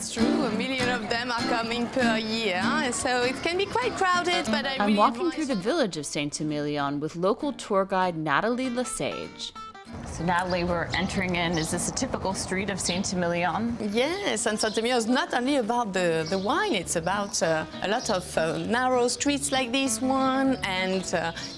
that's true. 1 million of them are coming per year, so it can be quite crowded, but I'm walking through the village of Saint-Émilion with local tour guide Nathalie Lassegues. So Natalie, we're entering in. Is this a typical street of Saint-Émilion? Yes, and Saint-Émilion is not only about the wine, it's about a lot of narrow streets like this one, and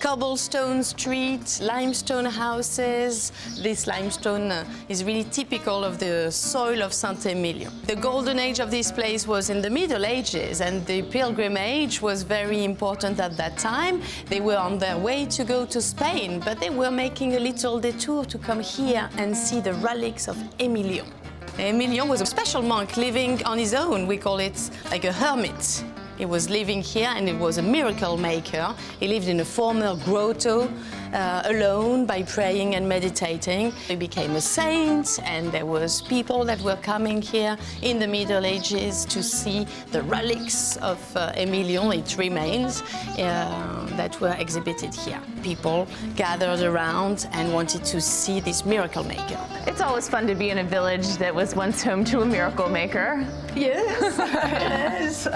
cobblestone streets, limestone houses. This limestone is really typical of the soil of Saint-Émilion. The golden age of this place was in the Middle Ages, and the pilgrimage was very important at that time. They were on their way to go to Spain, but they were making a little detour to come here and see the relics of Émilion. Émilion was a special monk living on his own. We call it like a hermit. He was living here and he was a miracle maker. He lived in a former grotto alone by praying and meditating. He became a saint, and there was people that were coming here in the Middle Ages to see the relics of Émilion, its remains, that were exhibited here. People gathered around and wanted to see this miracle maker. It's always fun to be in a village that was once home to a miracle maker. Yes, it is.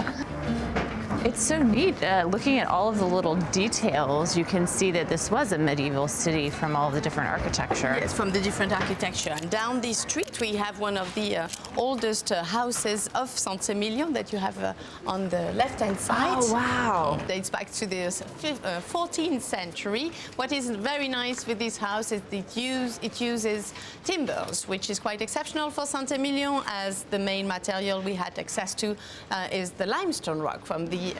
It's so neat. Looking at all of the little details, you can see that this was a medieval city from all the different architecture. Yes, from the different architecture. And down this street, we have one of the oldest houses of Saint-Émilion that you have on the left-hand side. Oh, wow. It dates back to the 14th century. What is very nice with this house is it uses timbers, which is quite exceptional for Saint-Émilion, as the main material we had access to is the limestone rock from the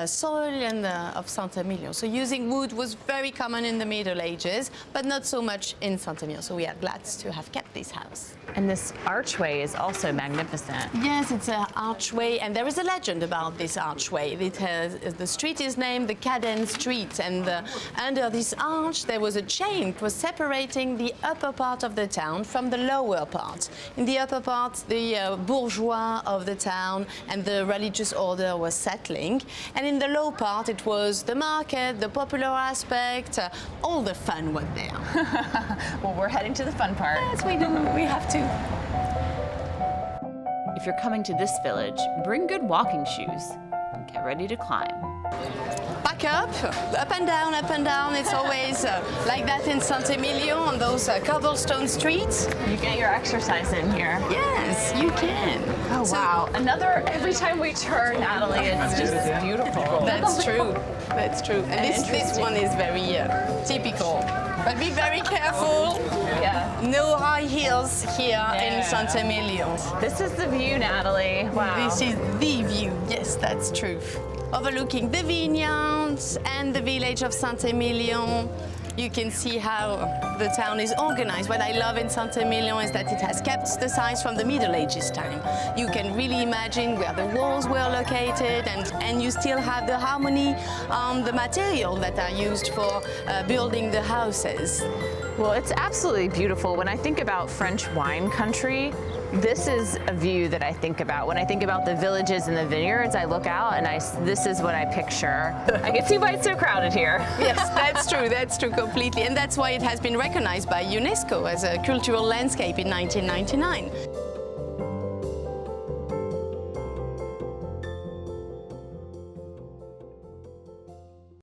soil of Saint-Émilion. So using wood was very common in the Middle Ages, but not so much in Saint-Émilion. So we are glad to have kept this house. And this archway is also magnificent. Yes, it's an archway, and there is a legend about this archway. The street is named the Cadence Street, and under this arch there was a chain that was separating the upper part of the town from the lower part. In the upper part, the bourgeois of the town and the religious order was settling, and in the low part it was the market, the popular aspect, all the fun was there. Well, we're heading to the fun part. Yes, we do. We have to. If you're coming to this village, bring good walking shoes and get ready to climb. Back up and down, up and down. It's always like that in Saint-Émilion on those cobblestone streets. You get your exercise in here. Yes, you can. Oh, wow. Every time we turn, Natalie, it's just beautiful. That's true. That's true. And this one is very typical. But be very careful. Yeah. No high heels here in Saint-Émilion. This is the view, Natalie. Wow. This is the view. Yes, that's true. Overlooking the vineyards and the village of Saint-Émilion. You can see how the town is organized. What I love in Saint-Émilion is that it has kept the size from the Middle Ages time. You can really imagine where the walls were located, and you still have the harmony on the material that are used for building the houses. Well, it's absolutely beautiful. When I think about French wine country, this is a view that I think about. When I think about the villages and the vineyards, I look out and this is what I picture. I can see why it's so crowded here. Yes, that's true completely. And that's why it has been recognized by UNESCO as a cultural landscape in 1999.